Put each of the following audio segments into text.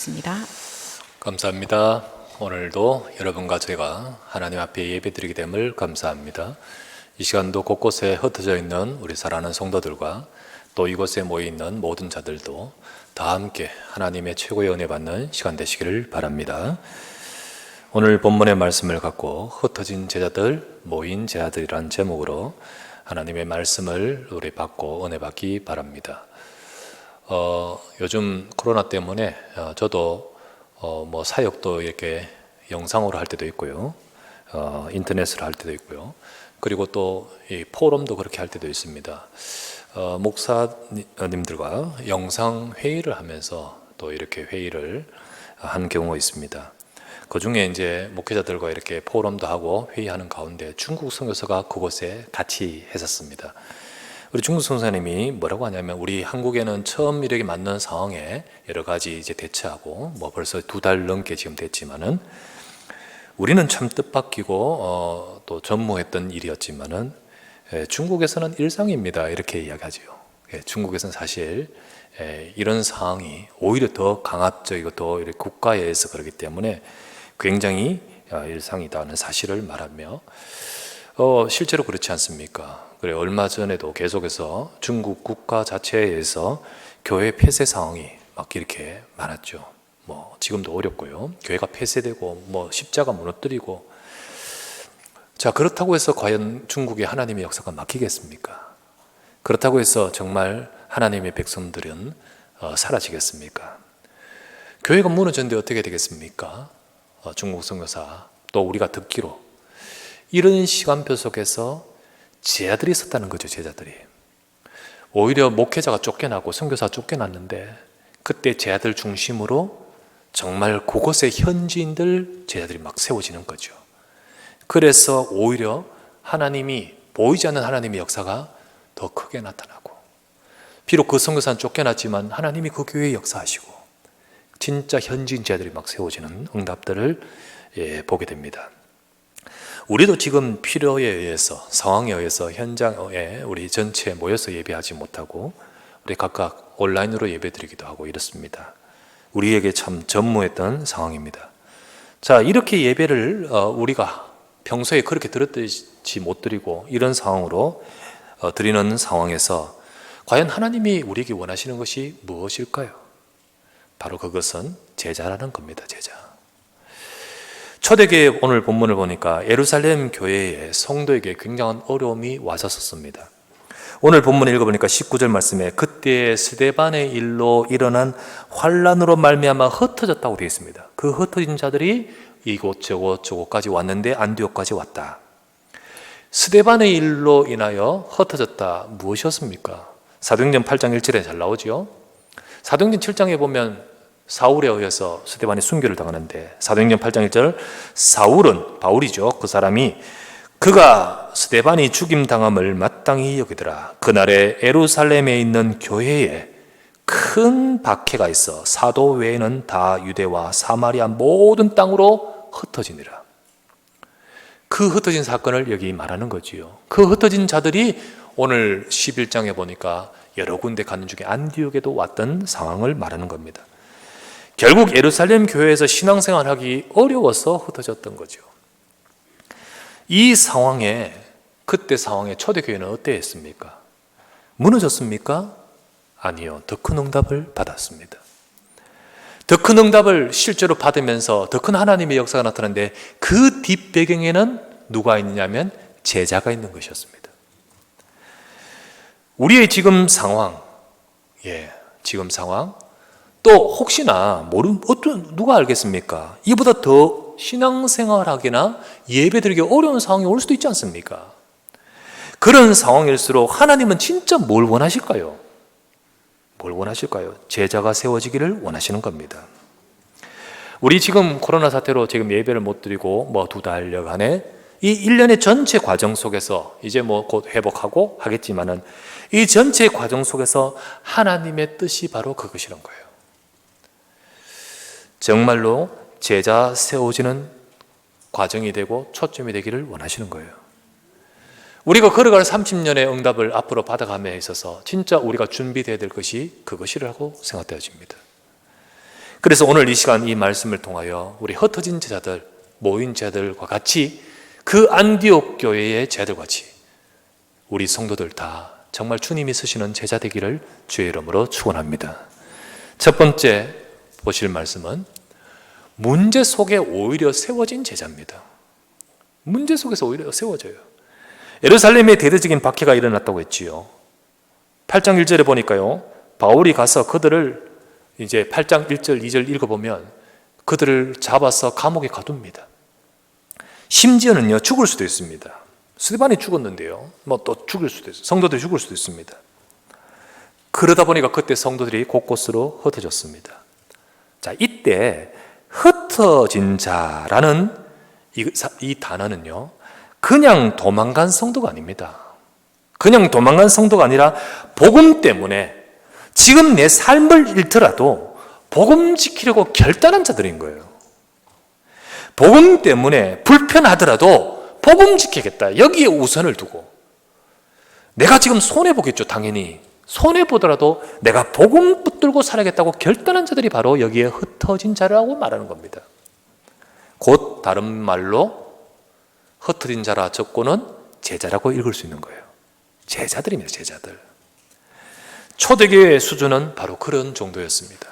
있습니다. 감사합니다. 오늘도 여러분과 제가 하나님 앞에 예배드리게 됨을 감사합니다. 이 시간도 곳곳에 흩어져 있는 우리 사랑하는 성도들과 또 이곳에 모여 있는 모든 자들도 다 함께 하나님의 최고의 은혜 받는 시간 되시기를 바랍니다. 오늘 본문의 말씀을 갖고 흩어진 제자들, 모인 제자들이란 제목으로 하나님의 말씀을 우리 받고 은혜 받기 바랍니다. 요즘 코로나 때문에 저도 사역도 이렇게 영상으로 할 때도 있고요, 인터넷으로 할 때도 있고요, 그리고 또 이 포럼도 그렇게 할 때도 있습니다. 목사님들과 영상 회의를 하면서 또 이렇게 회의를 한 경우가 있습니다. 그 중에 이제 목회자들과 이렇게 포럼도 하고 회의하는 가운데 중국 선교사가 그곳에 같이 했었습니다. 우리 중국 선생님이 뭐라고 하냐면, 우리 한국에는 처음 이렇게 맞는 상황에 여러 가지 이제 대처하고 벌써 2달 넘게 지금 됐지만은 우리는 참 뜻밖이고 또 전무했던 일이었지만은 중국에서는 일상입니다, 이렇게 이야기하죠. 중국에서는 사실 이런 상황이 오히려 더 강압적이고 더 이렇게 국가에 의해서 그렇기 때문에 굉장히 일상이다는 사실을 말하며 실제로 그렇지 않습니까? 그래, 얼마 전에도 계속해서 중국 국가 자체에 의해서 교회 폐쇄 상황이 막 이렇게 많았죠. 지금도 어렵고요. 교회가 폐쇄되고 십자가 무너뜨리고. 자, 그렇다고 해서 과연 중국의 하나님의 역사가 막히겠습니까? 그렇다고 해서 정말 하나님의 백성들은 사라지겠습니까? 교회가 무너졌는데 어떻게 되겠습니까? 중국 선교사, 또 우리가 듣기로 이런 시간표 속에서 제자들이 있었다는 거죠. 제자들이 오히려 목회자가 쫓겨나고 선교사가 쫓겨났는데, 그때 제자들 중심으로 정말 그곳의 현지인들 제자들이 막 세워지는 거죠. 그래서 오히려 하나님이, 보이지 않는 하나님의 역사가 더 크게 나타나고, 비록 그 선교사는 쫓겨났지만 하나님이 그 교회에 역사하시고 진짜 현지인 제자들이 막 세워지는 응답들을 보게 됩니다. 우리도 지금 필요에 의해서, 상황에 의해서 현장에 우리 전체 모여서 예배하지 못하고 우리 각각 온라인으로 예배드리기도 하고 이렇습니다. 우리에게 참 전무했던 상황입니다. 자, 이렇게 예배를 우리가 평소에 그렇게 드렸듯이 못 드리고 이런 상황으로 드리는 상황에서 과연 하나님이 우리에게 원하시는 것이 무엇일까요? 바로 그것은 제자라는 겁니다. 제자. 초대교회 오늘 본문을 보니까 예루살렘 교회의 성도에게 굉장한 어려움이 왔었습니다. 오늘 본문을 읽어보니까 19절 말씀에 그때 스데반의 일로 일어난 환란으로 말미암아 흩어졌다고 되어 있습니다. 그 흩어진 자들이 이곳 저곳까지 왔는데 안디옥까지 왔다. 스데반의 일로 인하여 흩어졌다. 무엇이었습니까? 사도행전 8장 1절에 잘 나오죠. 사도행전 7장에 보면 사울에 의해서 스데반이 순교를 당하는데, 사도행전 8장 1절, 사울은, 바울이죠, 그 사람이 그가 스데반이 죽임당함을 마땅히 여기더라. 그날에 예루살렘에 있는 교회에 큰 박해가 있어 사도 외에는 다 유대와 사마리아 모든 땅으로 흩어지니라. 그 흩어진 사건을 여기 말하는 거지요. 그 흩어진 자들이 오늘 11장에 보니까 여러 군데 가는 중에 안디옥에도 왔던 상황을 말하는 겁니다. 결국 예루살렘 교회에서 신앙생활하기 어려워서 흩어졌던 거죠. 이 상황에, 그때 상황에 초대교회는 어땠습니까? 무너졌습니까? 아니요. 더 큰 응답을 받았습니다. 더 큰 응답을 실제로 받으면서 더 큰 하나님의 역사가 나타났는데, 그 뒷배경에는 누가 있느냐면 제자가 있는 것이었습니다. 우리의 지금 상황, 지금 상황, 또 혹시나 누가 알겠습니까? 이보다 더 신앙생활하기나 예배드리기 어려운 상황이 올 수도 있지 않습니까? 그런 상황일수록 하나님은 진짜 뭘 원하실까요? 뭘 원하실까요? 제자가 세워지기를 원하시는 겁니다. 우리 지금 코로나 사태로 지금 예배를 못 드리고 2달여간의 이 1년의 전체 과정 속에서 이제 곧 회복하고 하겠지만은, 이 전체 과정 속에서 하나님의 뜻이 바로 그것이란 거예요. 정말로 제자 세워지는 과정이 되고 초점이 되기를 원하시는 거예요. 우리가 걸어갈 30년의 응답을 앞으로 받아감에 있어서 진짜 우리가 준비되어야 될 것이 그것이라고 생각되어집니다. 그래서 오늘 이 시간 이 말씀을 통하여 우리 흩어진 제자들, 모인 제자들과 같이 그 안디옥 교회의 제자들과 같이 우리 성도들 다 정말 주님이 쓰시는 제자 되기를 주의 이름으로 축원합니다. 첫 번째 보실 말씀은 문제 속에 오히려 세워진 제자입니다. 문제 속에서 오히려 세워져요. 예루살렘에 대대적인 박해가 일어났다고 했지요. 8장 1절에 보니까요, 바울이 가서 그들을 이제 8장 1절 2절 읽어보면 그들을 잡아서 감옥에 가둡니다. 심지어는요, 죽을 수도 있습니다. 스데반이 죽었는데요, 뭐 또 죽을 수도 있어요. 성도들이 죽을 수도 있습니다. 그러다 보니까 그때 성도들이 곳곳으로 흩어졌습니다. 자, 이때 흩어진 자라는 이 단어는요, 그냥 도망간 성도가 아닙니다. 그냥 도망간 성도가 아니라 복음 때문에 지금 내 삶을 잃더라도 복음 지키려고 결단한 자들인 거예요. 복음 때문에 불편하더라도 복음 지키겠다, 여기에 우선을 두고, 내가 지금 손해보겠죠. 당연히 손해보더라도 내가 복음 붙들고 살아야겠다고 결단한 자들이 바로 여기에 흩어진 자라고 말하는 겁니다. 곧 다른 말로 흩어진 자라 적고는 제자라고 읽을 수 있는 거예요. 제자들입니다. 제자들. 초대교회의 수준은 바로 그런 정도였습니다.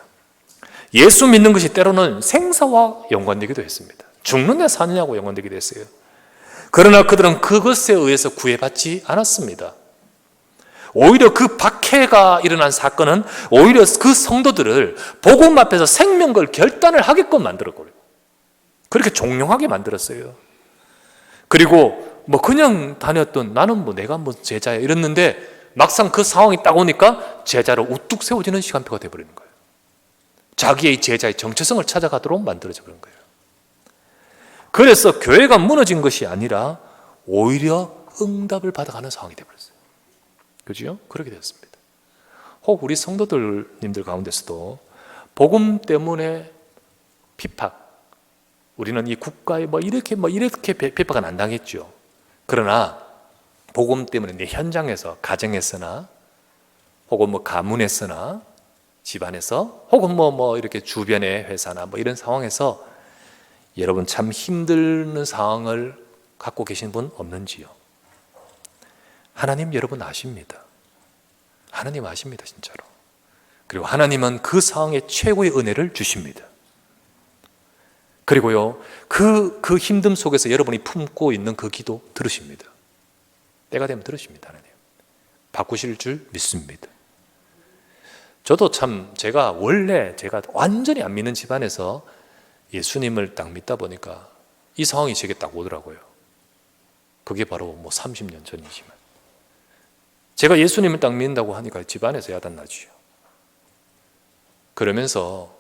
예수 믿는 것이 때로는 생사와 연관되기도 했습니다. 죽느냐 사느냐고 연관되기도 했어요. 그러나 그들은 그것에 의해서 구애받지 않았습니다. 오히려 그 박해가 일어난 사건은 오히려 그 성도들을 복음 앞에서 생명 걸 결단을 하게끔 만들었고요. 그렇게 종용하게 만들었어요. 그리고 뭐 그냥 다녔던, 나는 뭐 내가 뭐 제자야 이랬는데 막상 그 상황이 딱 오니까 제자로 우뚝 세워지는 시간표가 되어버리는 거예요. 자기의 제자의 정체성을 찾아가도록 만들어져 버린 거예요. 그래서 교회가 무너진 것이 아니라 오히려 응답을 받아가는 상황이 되어버렸어요. 그죠? 그렇게 되었습니다. 혹 우리 성도들님들 가운데서도 복음 때문에 핍박, 우리는 이 국가에 이렇게 핍박은 안 당했죠. 그러나 복음 때문에 내 현장에서, 가정에서나 혹은 가문에서나 집안에서 혹은 이렇게 주변의 회사나 이런 상황에서 여러분 참 힘든 상황을 갖고 계신 분 없는지요? 하나님 여러분 아십니다. 하나님 아십니다, 진짜로. 그리고 하나님은 그 상황에 최고의 은혜를 주십니다. 그리고요, 그 힘듦 속에서 여러분이 품고 있는 그 기도 들으십니다. 때가 되면 들으십니다, 하나님. 바꾸실 줄 믿습니다. 저도 참 제가 완전히 안 믿는 집안에서 예수님을 딱 믿다 보니까 이 상황이 제게 딱 오더라고요. 그게 바로 30년 전이지만 제가 예수님을 딱 믿는다고 하니까 집안에서 야단나지요. 그러면서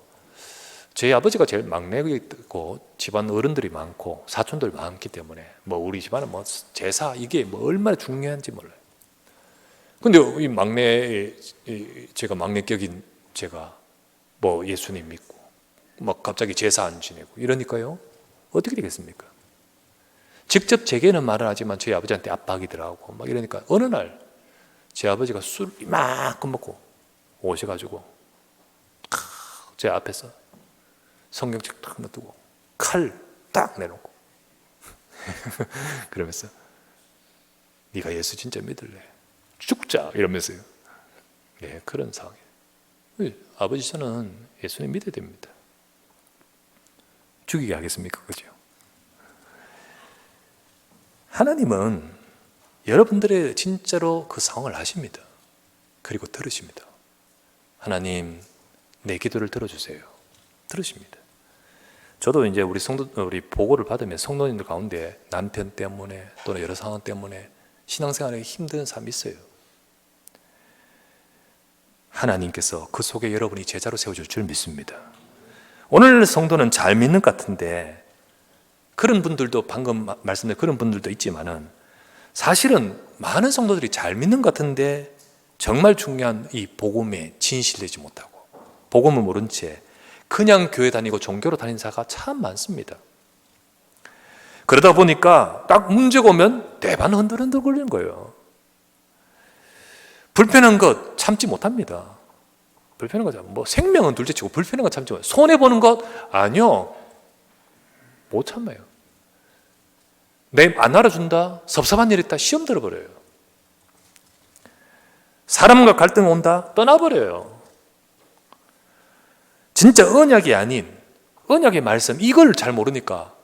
제 아버지가 제일 막내고 집안 어른들이 많고 사촌들 많기 때문에 우리 집안은 제사 이게 얼마나 중요한지 몰라요. 근데 이 제가 막내격인 제가 예수님 믿고 갑자기 제사 안 지내고 이러니까요, 어떻게 되겠습니까? 직접 제게는 말을 하지만 저희 아버지한테 압박이더라고 이러니까 어느 날 제 아버지가 술 이만큼 먹고 오셔가지고 제 앞에서 성경책 딱 놔두고 칼 딱 내놓고 그러면서 네가 예수 진짜 믿을래? 죽자 이러면서요. 네, 그런 상황이에요. 아버지 저는 예수님 믿어야 됩니다. 죽이게 하겠습니까? 그죠? 하나님은 여러분들의 진짜로 그 상황을 아십니다. 그리고 들으십니다. 하나님 내 기도를 들어주세요. 들으십니다. 저도 이제 우리 보고를 받으면 성도님들 가운데 남편 때문에 또는 여러 상황 때문에 신앙생활에 힘든 사람이 있어요. 하나님께서 그 속에 여러분이 제자로 세워줄 줄 믿습니다. 오늘 성도는 잘 믿는 것 같은데 그런 분들도 방금 말씀드린 그런 분들도 있지만은 사실은 많은 성도들이 잘 믿는 것 같은데 정말 중요한 이 복음에 진실되지 못하고 복음을 모른 채 그냥 교회 다니고 종교로 다니는 자가 참 많습니다. 그러다 보니까 딱 문제가 오면 대반 흔들흔들 걸리는 거예요. 불편한 것 참지 못합니다. 불편한 거죠. 뭐 생명은 둘째치고 불편한 건 참지만 손해 보는 것 아니요. 못 참아요. 내 안 알아준다, 섭섭한 일 있다, 시험 들어버려요. 사람과 갈등 온다, 떠나버려요. 진짜 언약이 아닌 언약의 말씀, 이걸 잘 모르니까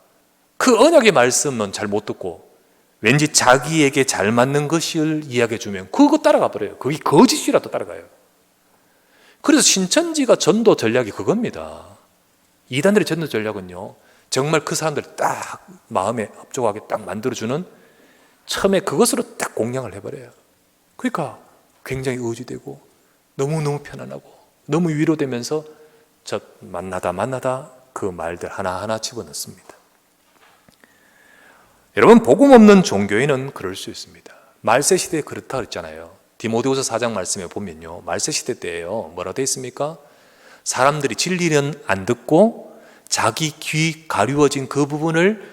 그 언약의 말씀은 잘 못 듣고 왠지 자기에게 잘 맞는 것을 이야기해 주면 그거 따라가 버려요. 그게 거짓이라도 따라가요. 그래서 신천지가 전도 전략이 그겁니다. 이단들의 전도 전략은요, 정말 그 사람들 딱 마음에 합족하게 딱 만들어주는, 처음에 그것으로 딱 공략을 해버려요. 그러니까 굉장히 의지되고 너무너무 편안하고 너무 위로되면서 저 만나다 그 말들 하나하나 집어넣습니다. 여러분, 복음 없는 종교인은 그럴 수 있습니다. 말세 시대에 그렇다 그랬잖아요. 디모데후서 4장 말씀에 보면요, 말세 시대 때예요. 뭐라 되어 있습니까? 사람들이 진리는 안 듣고 자기 귀 가리워진 그 부분을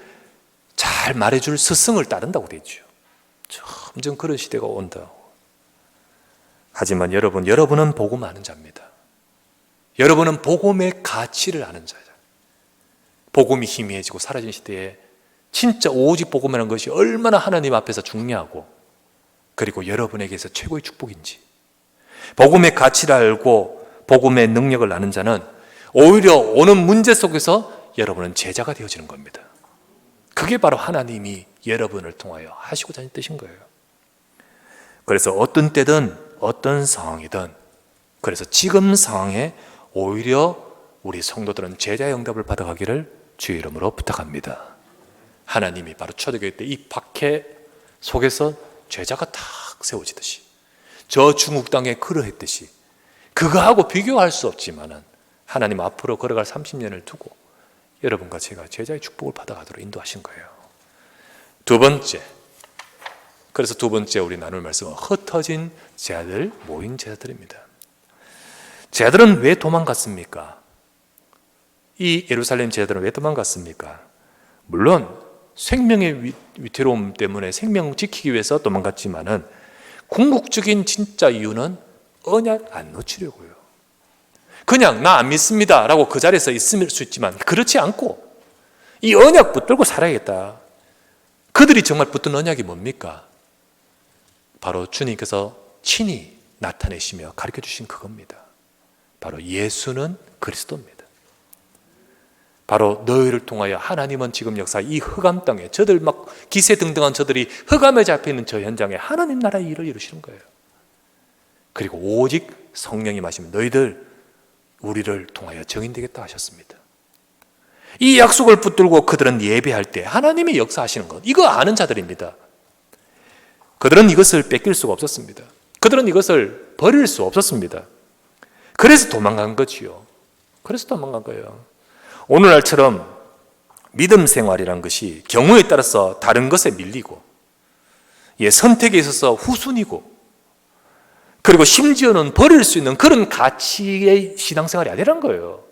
잘 말해줄 스승을 따른다고 되어 있죠. 점점 그런 시대가 온다. 하지만 여러분은 복음 아는 자입니다. 여러분은 복음의 가치를 아는 자죠. 복음이 희미해지고 사라진 시대에 진짜 오직 복음이라는 것이 얼마나 하나님 앞에서 중요하고, 그리고 여러분에게서 최고의 축복인지, 복음의 가치를 알고 복음의 능력을 아는 자는 오히려 오는 문제 속에서 여러분은 제자가 되어지는 겁니다. 그게 바로 하나님이 여러분을 통하여 하시고자 하는 뜻인 거예요. 그래서 어떤 때든 어떤 상황이든, 그래서 지금 상황에 오히려 우리 성도들은 제자의 응답을 받아가기를 주의 이름으로 부탁합니다. 하나님이 바로 초대교회 때 이 박해 속에서 제자가 탁 세워지듯이, 저 중국 땅에 그러했듯이, 그거하고 비교할 수 없지만은 하나님 앞으로 걸어갈 30년을 두고 여러분과 제가 제자의 축복을 받아가도록 인도하신 거예요. 두 번째, 그래서 두 번째 우리 나눌 말씀은 흩어진 제자들, 모인 제자들입니다. 제자들은 왜 도망갔습니까? 이 예루살렘 제자들은 왜 도망갔습니까? 물론 생명의 위태로움 때문에 생명 지키기 위해서 도망갔지만은 궁극적인 진짜 이유는 언약 안 놓치려고요. 그냥 나 안 믿습니다 라고 그 자리에서 있을 수 있지만 그렇지 않고 이 언약 붙들고 살아야겠다. 그들이 정말 붙든 언약이 뭡니까? 바로 주님께서 친히 나타내시며 가르쳐 주신 그겁니다. 바로 예수는 그리스도입니다. 바로 너희를 통하여 하나님은 지금 역사 이 흑암 땅에, 저들 막 기세등등한 저들이 흑암에 잡혀있는 저 현장에 하나님 나라의 일을 이루시는 거예요. 그리고 오직 성령이 마시면 너희들 우리를 통하여 증인되겠다 하셨습니다. 이 약속을 붙들고 그들은 예배할 때 하나님이 역사하시는 것, 이거 아는 자들입니다. 그들은 이것을 뺏길 수가 없었습니다. 그들은 이것을 버릴 수 없었습니다. 그래서 도망간 거지요. 그래서 도망간 거예요. 오늘날처럼 믿음 생활이란 것이 경우에 따라서 다른 것에 밀리고, 선택에 있어서 후순위고, 그리고 심지어는 버릴 수 있는 그런 가치의 신앙생활이 아니란 거예요.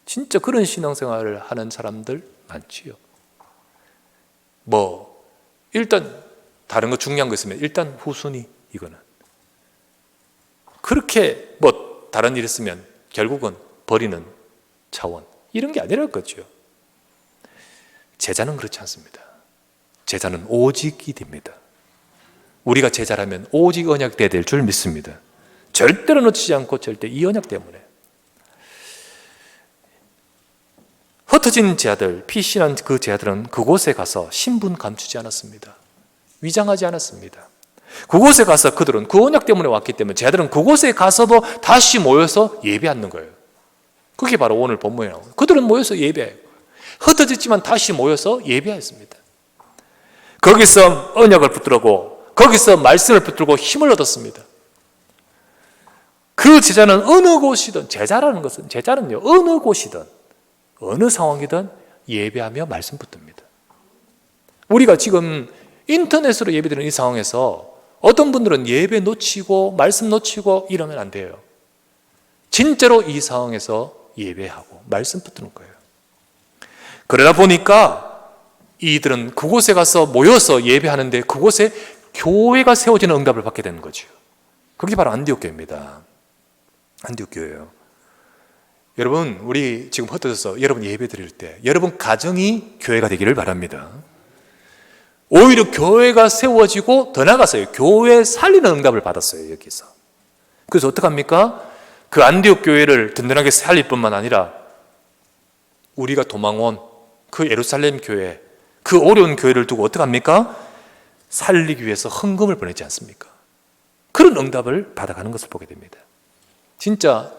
진짜 그런 신앙생활을 하는 사람들 많지요. 일단 다른 거 중요한 거 있으면 일단 후순위, 이거는 그렇게 다른 일 있으면 결국은 버리는 차원, 이런 게 아니랄 거죠. 제자는 그렇지 않습니다. 제자는 오직이 됩니다. 우리가 제자라면 오직 언약 돼야 될 줄 믿습니다. 절대로 놓치지 않고, 절대 이 언약 때문에. 흩어진 제자들, 피신한 그 제자들은 그곳에 가서 신분 감추지 않았습니다. 위장하지 않았습니다. 그곳에 가서 그들은 그 언약 때문에 왔기 때문에 제자들은 그곳에 가서도 다시 모여서 예배하는 거예요. 그게 바로 오늘 본문에 나오는, 그들은 모여서 예배해요. 흩어졌지만 다시 모여서 예배했습니다. 거기서 언약을 붙들고, 거기서 말씀을 붙들고 힘을 얻었습니다. 그 제자는 어느 곳이든, 제자는요 어느 곳이든 어느 상황이든 예배하며 말씀 붙듭니다. 우리가 지금 인터넷으로 예배드리는 이 상황에서 어떤 분들은 예배 놓치고 말씀 놓치고 이러면 안 돼요. 진짜로 이 상황에서 예배하고 말씀 붙드는 거예요. 그러다 보니까 이들은 그곳에 가서 모여서 예배하는데 그곳에 교회가 세워지는 응답을 받게 되는 거죠. 그게 바로 안디옥 교회입니다. 안디옥 교회예요. 여러분, 우리 지금 흩어져서 여러분 예배 드릴 때 여러분 가정이 교회가 되기를 바랍니다. 오히려 교회가 세워지고 더 나아가서요, 교회 살리는 응답을 받았어요, 여기서. 그래서 어떡합니까? 그 안디옥 교회를 든든하게 살릴 뿐만 아니라 우리가 도망온 그 예루살렘 교회, 그 어려운 교회를 두고 어떡합니까? 살리기 위해서 헌금을 보내지 않습니까? 그런 응답을 받아가는 것을 보게 됩니다. 진짜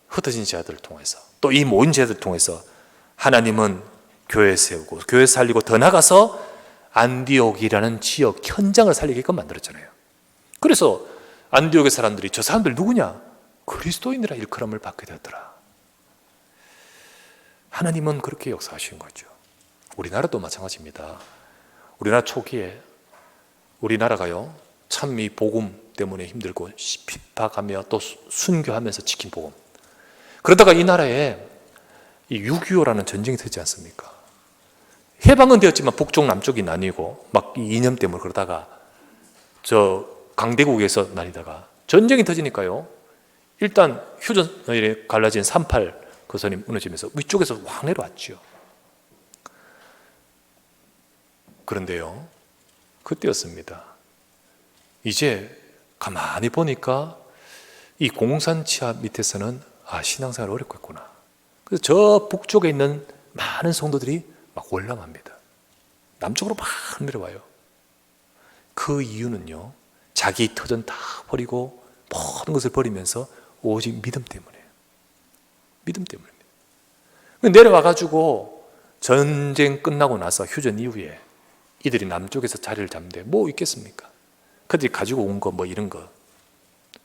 흩어진 자들을 통해서, 또 이 모인 자들을 통해서 하나님은 교회 세우고 교회 살리고 더 나가서 안디옥이라는 지역 현장을 살리게끔 만들었잖아요. 그래서 안디옥의 사람들이 저 사람들 누구냐? 그리스도인이라 일컬음을 받게 되었더라. 하나님은 그렇게 역사하신 거죠. 우리나라도 마찬가지입니다. 우리나라 초기에 우리나라가요, 참 이 복음 때문에 힘들고 핍박하며 또 순교하면서 지킨 복음. 그러다가 이 나라에 이 6.25라는 전쟁이 되지 않습니까? 해방은 되었지만 북쪽 남쪽이 나뉘고 막 이 이념 때문에 그러다가 저 강대국에서 나뉘다가 전쟁이 터지니까요, 일단 휴전선이 갈라진 38 그 선이 무너지면서 위쪽에서 확 내려왔죠. 그런데요, 그때였습니다. 이제 가만히 보니까 이 공산 치하 밑에서는 신앙생활 어렵겠구나. 그래서 저 북쪽에 있는 많은 성도들이 막 월남합니다. 남쪽으로 막 내려와요. 그 이유는요, 자기 터전 다 버리고 모든 것을 버리면서 오직 믿음 때문이에요. 믿음 때문입니다. 내려와가지고 전쟁 끝나고 나서 휴전 이후에 이들이 남쪽에서 자리를 잡는데 뭐 있겠습니까? 그들이 가지고 온 거 뭐 이런 거.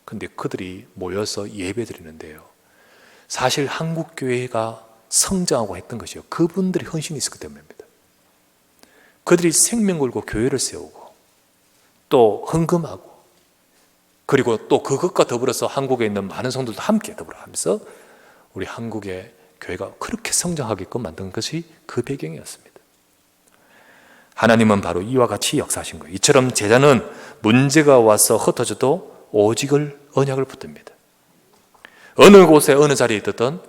근데 그들이 모여서 예배 드리는데요, 사실 한국 교회가 성장하고 했던 것이요, 그분들이 헌신이 있었기 때문입니다. 그들이 생명 걸고 교회를 세우고 또 헌금하고, 그리고 또 그것과 더불어서 한국에 있는 많은 성도들도 함께 더불어 하면서 우리 한국의 교회가 그렇게 성장하게끔 만든 것이 그 배경이었습니다. 하나님은 바로 이와 같이 역사하신 거예요. 이처럼 제자는 문제가 와서 흩어져도 오직을 언약을 붙듭니다. 어느 곳에 어느 자리에 있던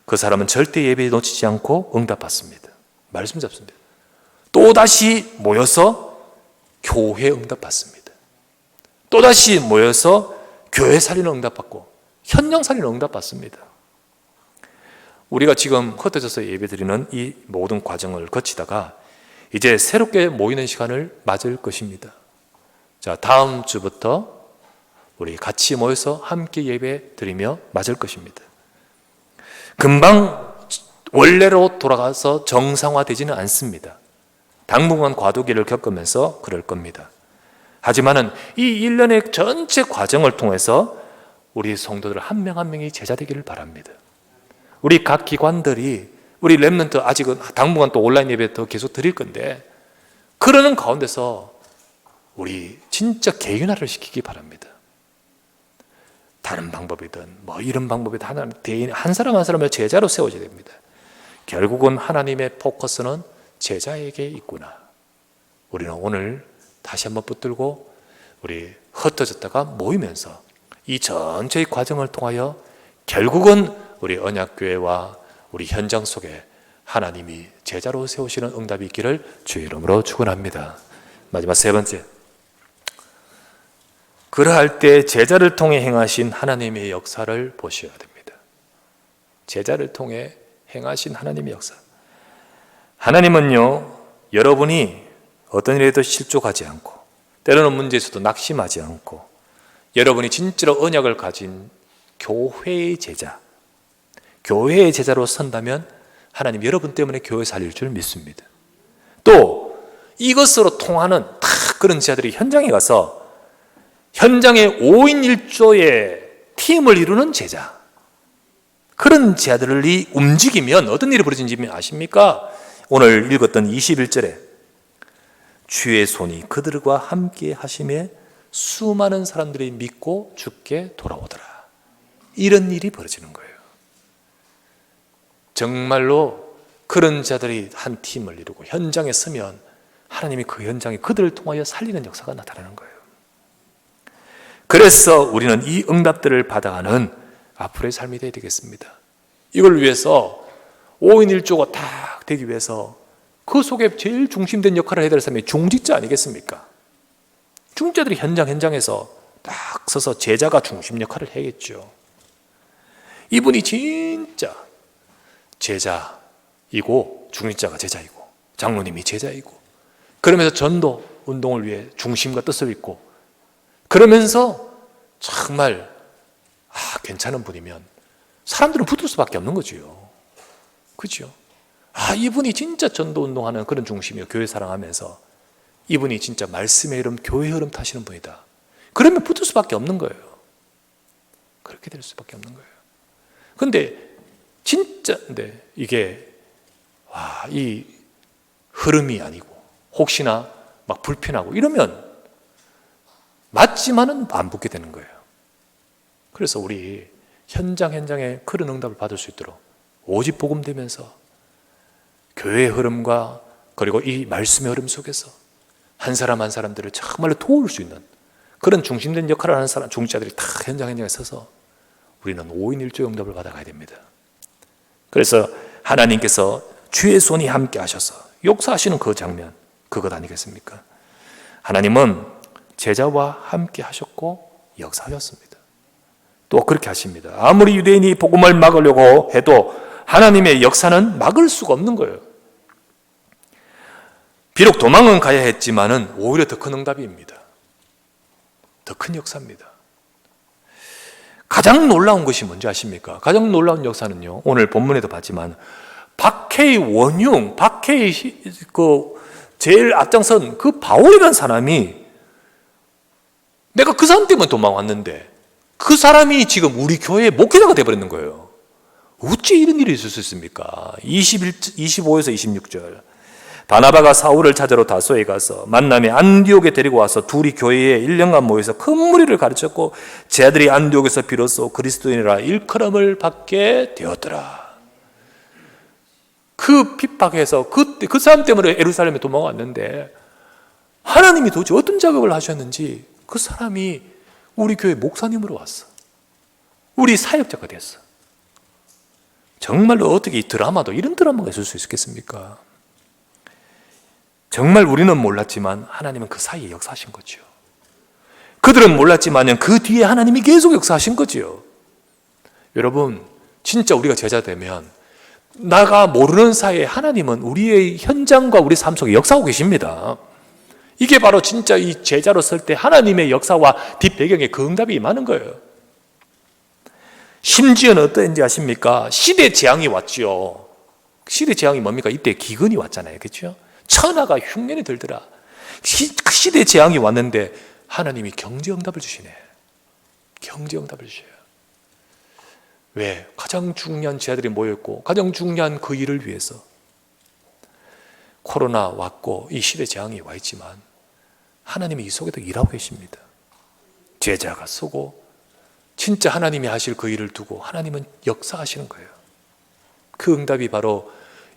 그 사람은 절대 예배에 놓치지 않고 응답받습니다. 말씀 잡습니다. 또다시 모여서 교회 응답받습니다. 또다시 모여서 교회 살리는 응답받고 현장 살리는 응답받습니다. 우리가 지금 흩어져서 예배드리는 이 모든 과정을 거치다가 이제 새롭게 모이는 시간을 맞을 것입니다. 자, 다음 주부터 우리 같이 모여서 함께 예배 드리며 맞을 것입니다. 금방 원래로 돌아가서 정상화되지는 않습니다. 당분간 과도기를 겪으면서 그럴 겁니다. 하지만은 이 1년의 전체 과정을 통해서 우리 성도들 한 명 한 명이 제자 되기를 바랍니다. 우리 각 기관들이, 우리 렘넌트 아직은 당분간 또 온라인 예배 더 계속 드릴 건데, 그러는 가운데서 우리 진짜 개인화를 시키기 바랍니다. 다른 방법이든 뭐 이런 방법이든 하나님 대인 한 사람 한 사람을 제자로 세워줘야 됩니다. 결국은 하나님의 포커스는 제자에게 있구나. 우리는 오늘 다시 한번 붙들고 우리 흩어졌다가 모이면서 이 전체의 과정을 통하여 결국은 우리 언약교회와 우리 현장 속에 하나님이 제자로 세우시는 응답이 있기를 주의 이름으로 축원합니다. 마지막 세 번째, 그러할 때 제자를 통해 행하신 하나님의 역사를 보셔야 됩니다. 제자를 통해 행하신 하나님의 역사. 하나님은요, 여러분이 어떤 일에도 실족하지 않고 때로는 문제에서도 낙심하지 않고 여러분이 진짜로 언약을 가진 교회의 제자, 교회의 제자로 선다면 하나님 여러분 때문에 교회 살릴 줄 믿습니다. 또 이것으로 통하는 다 그런 제자들이 현장에 가서 현장의 5인 1조의 팀을 이루는 제자, 그런 제자들이 움직이면 어떤 일이 벌어지는지 아십니까? 오늘 읽었던 21절에 주의 손이 그들과 함께 하심에 수많은 사람들이 믿고 주께 돌아오더라. 이런 일이 벌어지는 거예요. 정말로 그런 자들이 한 팀을 이루고 현장에 서면 하나님이 그 현장에 그들을 통하여 살리는 역사가 나타나는 거예요. 그래서 우리는 이 응답들을 받아가는 앞으로의 삶이 되어야 되겠습니다. 이걸 위해서 5인 1조가 딱 되기 위해서 그 속에 제일 중심된 역할을 해야 될 사람이 중직자 아니겠습니까? 중직자들이 현장에서 딱 서서 제자가 중심 역할을 해야겠죠. 이분이 진짜 제자이고 중직자가 제자이고 장로님이 제자이고 그러면서 전도 운동을 위해 중심과 뜻을 잇고 그러면서 정말 괜찮은 분이면 사람들은 붙을 수밖에 없는 거지요. 그렇죠? 이분이 진짜 전도 운동하는 그런 중심이요. 교회 사랑하면서 이분이 진짜 말씀의 흐름, 교회 흐름 타시는 분이다. 그러면 붙을 수밖에 없는 거예요. 그렇게 될 수밖에 없는 거예요. 근데 진짜 이게 이 흐름이 아니고 혹시나 막 불편하고 이러면 맞지만은 안 붙게 되는 거예요. 그래서 우리 현장에 그런 응답을 받을 수 있도록 오직 복음되면서 교회의 흐름과 그리고 이 말씀의 흐름 속에서 한 사람 한 사람들을 정말로 도울 수 있는 그런 중심된 역할을 하는 사람, 중직자들이 다 현장에 서서 우리는 5인 1조 응답을 받아가야 됩니다. 그래서 하나님께서 주의 손이 함께 하셔서 역사하시는 그 장면, 그것 아니겠습니까? 하나님은 제자와 함께 하셨고 역사하셨습니다. 또 그렇게 하십니다. 아무리 유대인이 복음을 막으려고 해도 하나님의 역사는 막을 수가 없는 거예요. 비록 도망은 가야 했지만은 오히려 더 큰 응답입니다. 더 큰 역사입니다. 가장 놀라운 것이 뭔지 아십니까? 가장 놀라운 역사는요, 오늘 본문에도 봤지만 박해의 원흉, 박해의 제일 앞장선 그 바울이라는 사람이 내가 그 사람 때문에 도망왔는데 그 사람이 지금 우리 교회의 목회자가 되어버리는 거예요. 어찌 이런 일이 있을 수 있습니까? 25에서 26절 바나바가 사울을 찾으러 다소에 가서 만남에 안디옥에 데리고 와서 둘이 교회에 1년간 모여서 큰 무리를 가르쳤고 제자들이 안디옥에서 비로소 그리스도인이라 일컬음을 받게 되었더라. 그 핍박해서 그 사람 때문에 예루살렘에 도망왔는데 하나님이 도대체 어떤 작업을 하셨는지 그 사람이 우리 교회 목사님으로 왔어. 우리 사역자가 됐어. 정말로 어떻게 이 드라마도 이런 드라마가 있을 수 있겠습니까? 정말 우리는 몰랐지만 하나님은 그 사이에 역사하신 거죠. 그들은 몰랐지만 그 뒤에 하나님이 계속 역사하신 거죠. 여러분, 진짜 우리가 제자 되면 나가 모르는 사이에 하나님은 우리의 현장과 우리 삶 속에 역사하고 계십니다. 이게 바로 진짜 이 제자로 설 때 하나님의 역사와 뒷배경에 그 응답이 임하는 거예요. 심지어는 어떤지 아십니까? 시대 재앙이 왔죠. 시대 재앙이 뭡니까? 이때 기근이 왔잖아요. 그렇죠? 천하가 흉년이 들더라. 시대 재앙이 왔는데 하나님이 경제응답을 주시네. 경제응답을 주셔요. 왜? 가장 중요한 제자들이 모였고 가장 중요한 그 일을 위해서. 코로나 왔고 이 시대 재앙이 와 있지만 하나님이 이 속에도 일하고 계십니다. 제자가 서고 진짜 하나님이 하실 그 일을 두고 하나님은 역사하시는 거예요. 그 응답이 바로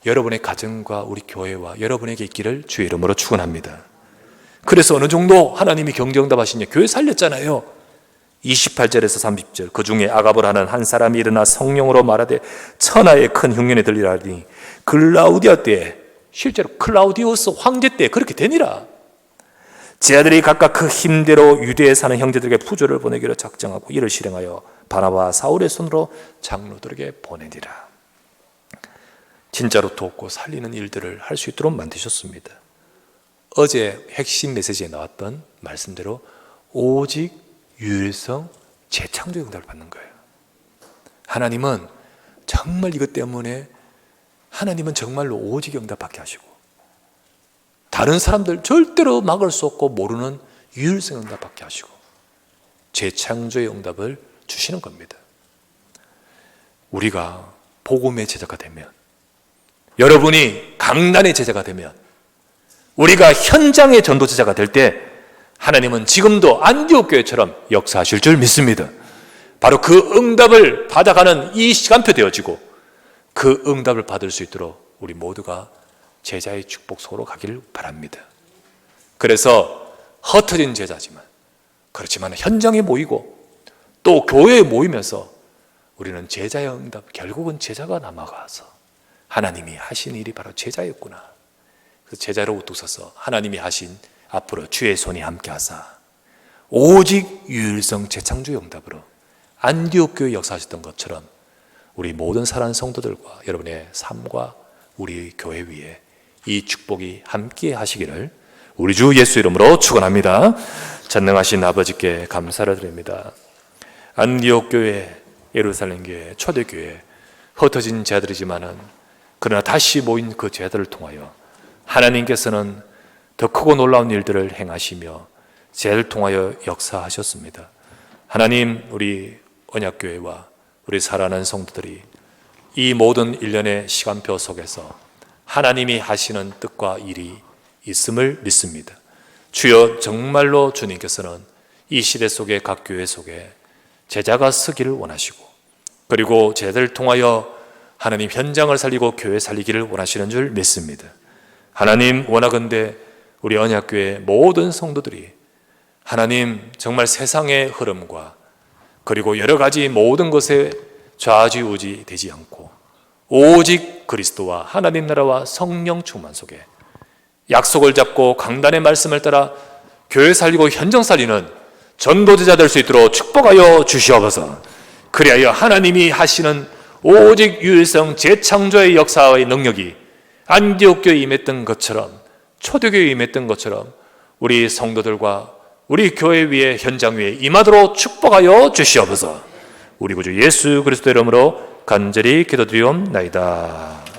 여러분의 가정과 우리 교회와 여러분에게 있기를 주의 이름으로 축원합니다. 그래서 어느 정도 하나님이 경제응답하시냐? 교회 살렸잖아요. 28절에서 30절 그 중에 아갑을 하는 한 사람이 일어나 성령으로 말하되 천하의 큰 흉년이 들리라니 글라우디아 때에 실제로 클라우디우스 황제 때 그렇게 되니라. 제자들이 각각 그 힘대로 유대에 사는 형제들에게 부조를 보내기로 작정하고 이를 실행하여 바나바와 사울의 손으로 장로들에게 보내니라. 진짜로 돕고 살리는 일들을 할 수 있도록 만드셨습니다. 어제 핵심 메시지에 나왔던 말씀대로 오직 유일성 재창조의 응답을 받는 거예요. 하나님은 정말 이것 때문에 하나님은 정말로 오직 응답받게 하시고 다른 사람들 절대로 막을 수 없고 모르는 유일성 응답받게 하시고 재창조의 응답을 주시는 겁니다. 우리가 복음의 제자가 되면 여러분이 강단의 제자가 되면 우리가 현장의 전도 제자가 될 때 하나님은 지금도 안디옥 교회처럼 역사하실 줄 믿습니다. 바로 그 응답을 받아가는 이 시간표 되어지고 그 응답을 받을 수 있도록 우리 모두가 제자의 축복 속으로 가기를 바랍니다. 그래서 흩어진 제자지만 그렇지만 현장에 모이고 또 교회에 모이면서 우리는 제자의 응답, 결국은 제자가 남아가서 하나님이 하신 일이 바로 제자였구나. 그래서 제자로 우뚝 서서 하나님이 하신 앞으로 주의 손이 함께 하사 오직 유일성 재창조의 응답으로 안디옥 교회 역사하셨던 것처럼 우리 모든 사랑하는 성도들과 여러분의 삶과 우리 교회 위에 이 축복이 함께 하시기를 우리 주 예수 이름으로 축원합니다. 전능하신 아버지께 감사를 드립니다. 안디옥 교회, 예루살렘 교회, 초대교회 흩어진 제자들이지만은 그러나 다시 모인 그 제자들을 통하여 하나님께서는 더 크고 놀라운 일들을 행하시며 제자를 통하여 역사하셨습니다. 하나님, 우리 언약교회와 우리 사랑하는 성도들이 이 모든 일련의 시간표 속에서 하나님이 하시는 뜻과 일이 있음을 믿습니다. 주여, 정말로 주님께서는 이 시대 속에 각 교회 속에 제자가 서기를 원하시고 그리고 제자들을 통하여 하나님 현장을 살리고 교회 살리기를 원하시는 줄 믿습니다. 하나님, 원하건대 우리 언약교회 모든 성도들이 하나님 정말 세상의 흐름과 그리고 여러 가지 모든 것에 좌지우지 되지 않고 오직 그리스도와 하나님 나라와 성령 충만 속에 약속을 잡고 강단의 말씀을 따라 교회 살리고 현장 살리는 전도제자 될 수 있도록 축복하여 주시옵소서. 그리하여 하나님이 하시는 오직 유일성 재창조의 역사의 능력이 안디옥 교회에 임했던 것처럼 초대교회에 임했던 것처럼 우리 성도들과 우리 교회 위에 현장 위에 임하도록 축복하여 주시옵소서. 우리 구주 예수 그리스도 이름으로 간절히 기도드리옵나이다.